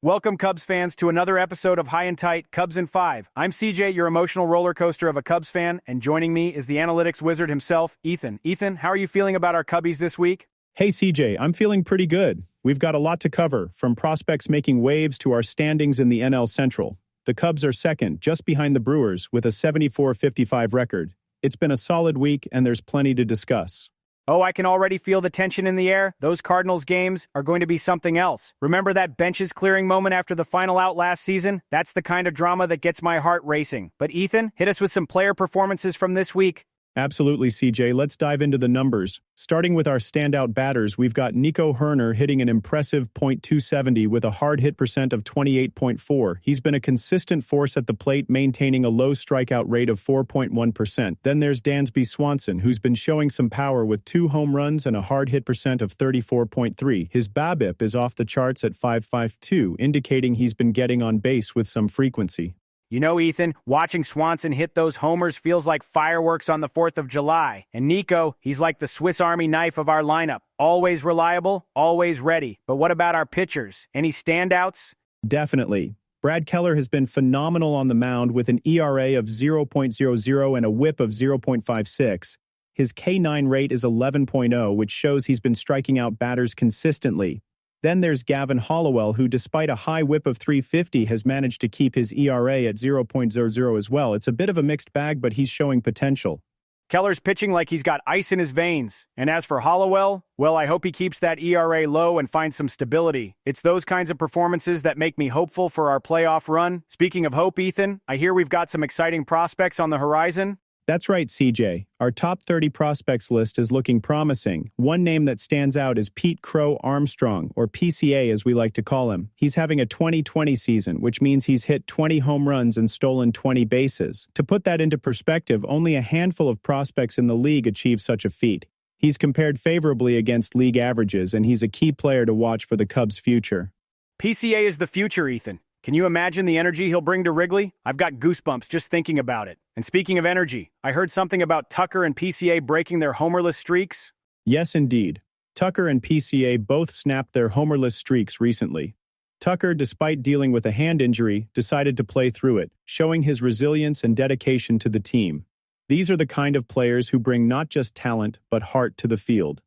Welcome, Cubs fans, to another episode of High and Tight, Cubs in 5. I'm CJ, your emotional roller coaster of a Cubs fan, and joining me is the analytics wizard himself, Ethan. Ethan, how are you feeling about our Cubbies this week? Hey CJ, I'm feeling pretty good. We've got a lot to cover, from prospects making waves to our standings in the NL Central. The Cubs are second, just behind the Brewers, with a 74-55 record. It's been a solid week, and there's plenty to discuss. Oh, I can already feel the tension in the air. Those Cardinals games are going to be something else. Remember that benches clearing moment after the final out last season? That's the kind of drama that gets my heart racing. But Ethan, hit us with some player performances from this week. Absolutely, CJ. Let's dive into the numbers. Starting with our standout batters, we've got Nico Hoerner hitting an impressive .270 with a hard hit percent of 28.4. He's been a consistent force at the plate, maintaining a low strikeout rate of 4.1%. Then there's Dansby Swanson, who's been showing some power with 2 home runs and a hard hit percent of 34.3. His BABIP is off the charts at 5.52, indicating he's been getting on base with some frequency. You know, Ethan, watching Swanson hit those homers feels like fireworks on the 4th of July. And Nico, he's like the Swiss Army knife of our lineup. Always reliable, always ready. But what about our pitchers? Any standouts? Definitely. Brad Keller has been phenomenal on the mound with an ERA of 0.00 and a WHIP of 0.56. His K9 rate is 11.0, which shows he's been striking out batters consistently. Then there's Gavin Hollowell, who despite a high WHIP of 350 has managed to keep his ERA at 0.00 as well. It's a bit of a mixed bag, but he's showing potential. Keller's pitching like he's got ice in his veins. And as for Hollowell, well, I hope he keeps that ERA low and finds some stability. It's those kinds of performances that make me hopeful for our playoff run. Speaking of hope, Ethan, I hear we've got some exciting prospects on the horizon. That's right, CJ. Our top 30 prospects list is looking promising. One name that stands out is Pete Crow Armstrong, or PCA as we like to call him. He's having a 2020 season, which means he's hit 20 home runs and stolen 20 bases. To put that into perspective, only a handful of prospects in the league achieve such a feat. He's compared favorably against league averages, and he's a key player to watch for the Cubs' future. PCA is the future, Ethan. Can you imagine the energy he'll bring to Wrigley? I've got goosebumps just thinking about it. And speaking of energy, I heard something about Tucker and PCA breaking their homerless streaks. Yes, indeed. Tucker and PCA both snapped their homerless streaks recently. Tucker, despite dealing with a hand injury, decided to play through it, showing his resilience and dedication to the team. These are the kind of players who bring not just talent, but heart to the field.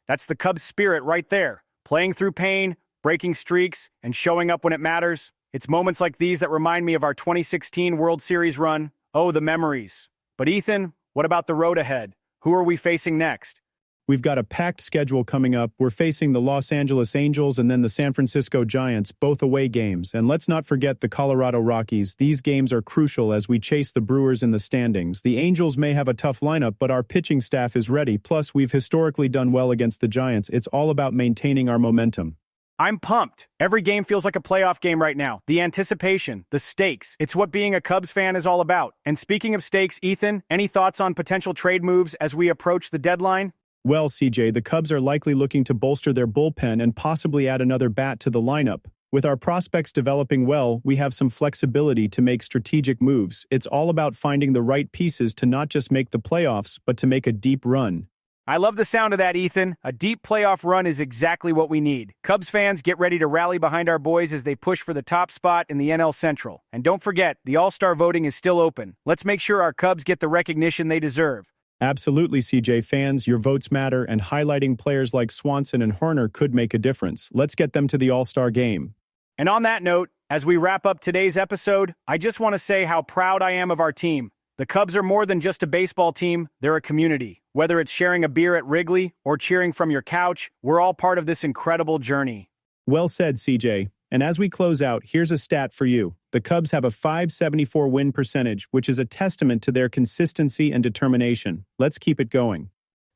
That's the Cubs' spirit right there. Playing through pain, breaking streaks, and showing up when it matters. It's moments like these that remind me of our 2016 World Series run. Oh, the memories. But Ethan, what about the road ahead? Who are we facing next? We've got a packed schedule coming up. We're facing the Los Angeles Angels and then the San Francisco Giants, both away games. And let's not forget the Colorado Rockies. These games are crucial as we chase the Brewers in the standings. The Angels may have a tough lineup, but our pitching staff is ready. Plus, we've historically done well against the Giants. It's all about maintaining our momentum. I'm pumped. Every game feels like a playoff game right now. The anticipation, the stakes. It's what being a Cubs fan is all about. And speaking of stakes, Ethan, any thoughts on potential trade moves as we approach the deadline? Well, CJ, the Cubs are likely looking to bolster their bullpen and possibly add another bat to the lineup. With our prospects developing well, we have some flexibility to make strategic moves. It's all about finding the right pieces to not just make the playoffs, but to make a deep run. I love the sound of that, Ethan. A deep playoff run is exactly what we need. Cubs fans, get ready to rally behind our boys as they push for the top spot in the NL Central. And don't forget, the All-Star voting is still open. Let's make sure our Cubs get the recognition they deserve. Absolutely, CJ. Fans, your votes matter, and highlighting players like Swanson and Hoerner could make a difference. Let's get them to the All-Star game. And on that note, as we wrap up today's episode, I just want to say how proud I am of our team. The Cubs are more than just a baseball team, they're a community. Whether it's sharing a beer at Wrigley or cheering from your couch, we're all part of this incredible journey. Well said, CJ. And as we close out, here's a stat for you. The Cubs have a .574 win percentage, which is a testament to their consistency and determination. Let's keep it going.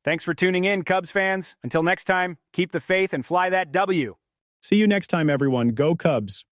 Thanks for tuning in, Cubs fans. Until next time, keep the faith and fly that W. See you next time, everyone. Go Cubs.